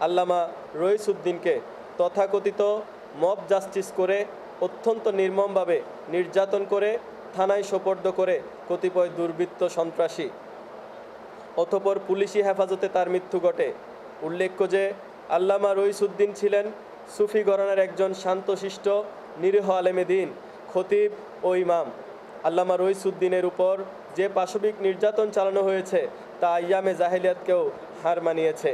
আল্লামা রইসুদ্দিনকে তথাকথিত mob justice করে অত্যন্ত নির্মমভাবে নির্যাতন করে থানায় সোপর্দ করে কতিপয় দুর্বৃত্ত সন্ত্রাসী। অতঃপর পুলিশি হেফাজতে তার মৃত্যু ঘটে। উল্লেখ্য যে আল্লামা রইসুদ্দিন ছিলেন সুফি ঘরানার একজন শান্তশিষ্ট নিরীহ আলেমে দ্বীন, খতিব ও ইমাম। আল্লামা রইসুদ্দিনের উপর যে পাশবিক নির্যাতন চালানো হয়েছে তা আইয়ামে জাহেলিয়াতকেও হার মানিয়েছে।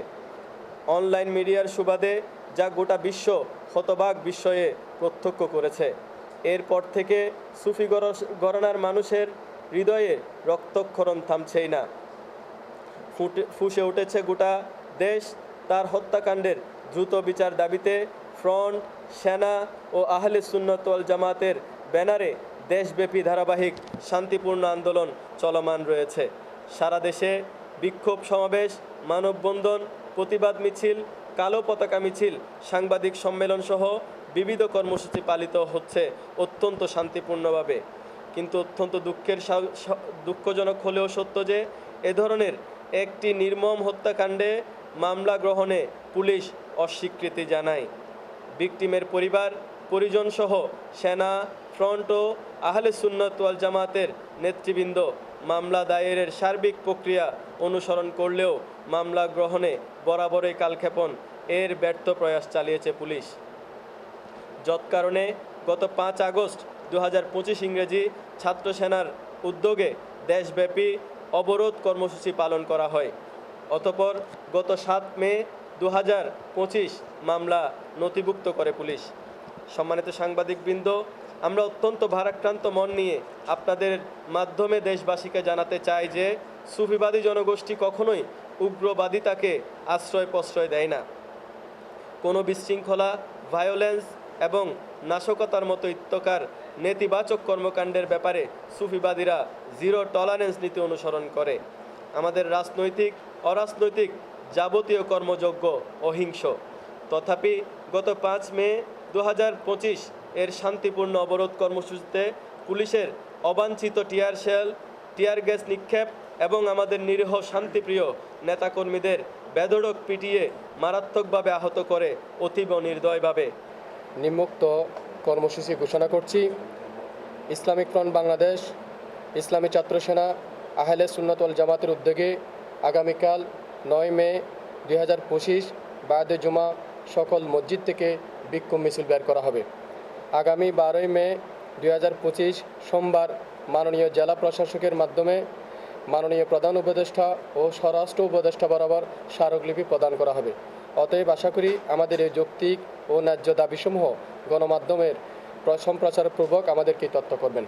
অনলাইন মিডিয়ার সুবাদে যা গোটা বিশ্ব হতবাক বিস্ময়ে প্রত্যক্ষ করেছে। এরপর থেকে সুফি ঘরানার মানুষের হৃদয়ে রক্তক্ষরণ থামছেই না। ফুঁসে উঠেছে গোটা দেশ তার হত্যাকাণ্ডের দ্রুত বিচার দাবিতে। ফ্রন্ট, সেনা ও আহলে সুন্নাত ওয়াল জামাতের ব্যানারে দেশব্যাপী ধারাবাহিক শান্তিপূর্ণ আন্দোলন চলমান রয়েছে। সারা দেশে বিক্ষোভ সমাবেশ, মানববন্ধন, প্রতিবাদ মিছিল, কালো পতাকা মিছিল, সাংবাদিক সম্মেলন সহ বিবিধ কর্মসূচি পালিত হচ্ছে অত্যন্ত শান্তিপূর্ণভাবে। কিন্তু অত্যন্ত দুঃখজনক হলেও সত্য যে এ ধরনের একটি নির্মম হত্যাকাণ্ডে মামলা গ্রহণে পুলিশ অস্বীকৃতি জানায়। ভিকটিমের পরিবার পরিজনসহ সেনা, ফ্রন্ট ও আহলে সুন্নাত ওয়াল জামাতের নেতৃবৃন্দ মামলা দায়েরের সার্বিক প্রক্রিয়া অনুসরণ করলেও মামলা গ্রহণে বরাবরই কালক্ষেপণ এর ব্যর্থ প্রয়াস চালিয়েছে পুলিশ। যৎ কারণে গত 5 আগস্ট 2025 ইংরেজি ছাত্র সেনার উদ্যোগে দেশব্যাপী অবরোধ কর্মসূচি পালন করা হয়। অতঃপর গত 7 মে 2025 মামলা নথিভুক্ত করে পুলিশ। সম্মানিত সাংবাদিকবৃন্দ, আমরা অত্যন্ত ভারাক্রান্ত মন নিয়ে আপনাদের মাধ্যমে দেশবাসীকে জানাতে চাই যে সুফিবাদী জনগোষ্ঠী কখনোই উগ্রবাদিতাকে আশ্রয় প্রশ্রয় দেয় না। কোনো বিশৃঙ্খলা, ভায়োলেন্স এবং নাশকতার মতো ইত্যকার নেতিবাচক কর্মকাণ্ডের ব্যাপারে সুফিবাদীরা জিরো টলারেন্স নীতি অনুসরণ করে। আমাদের রাজনৈতিক, অরাজনৈতিক যাবতীয় কর্মযজ্ঞ অহিংস। তথাপি গত 5 মে 2025 এর শান্তিপূর্ণ অবরোধ কর্মসূচিতে পুলিশের অবাঞ্ছিত টিয়ার শেল, টিয়ার গ্যাস নিক্ষেপ এবং আমাদের নিরীহ শান্তিপ্রিয় নেতাকর্মীদের বেধড়ক পিটিয়ে মারাত্মকভাবে আহত করে অতীব নির্দয়ভাবে। নিম্নোক্ত কর্মসূচি ঘোষণা করছি। ইসলামিক ফ্রন্ট বাংলাদেশ, ইসলামী ছাত্র সেনা, আহলে সুন্নাত ওয়াল জামাতের উদ্যোগে আগামীকাল 9 মে 2025 বাদে জুমা সকল মসজিদ থেকে বিক্ষোভ মিছিল বের করা হবে। আগামী 12 মে 2025 সোমবার মাননীয় জেলা প্রশাসকের মাধ্যমে মাননীয় প্রধান উপদেষ্টা ও স্বরাষ্ট্র উপদেষ্টা বরাবর স্মারকলিপি প্রদান করা হবে। অতএব আশা করি আমাদের এই যৌক্তিক ও ন্যায্য দাবিসমূহ গণমাধ্যমের সম্প্রচারপূর্বক আমাদেরকে তথ্য করবেন।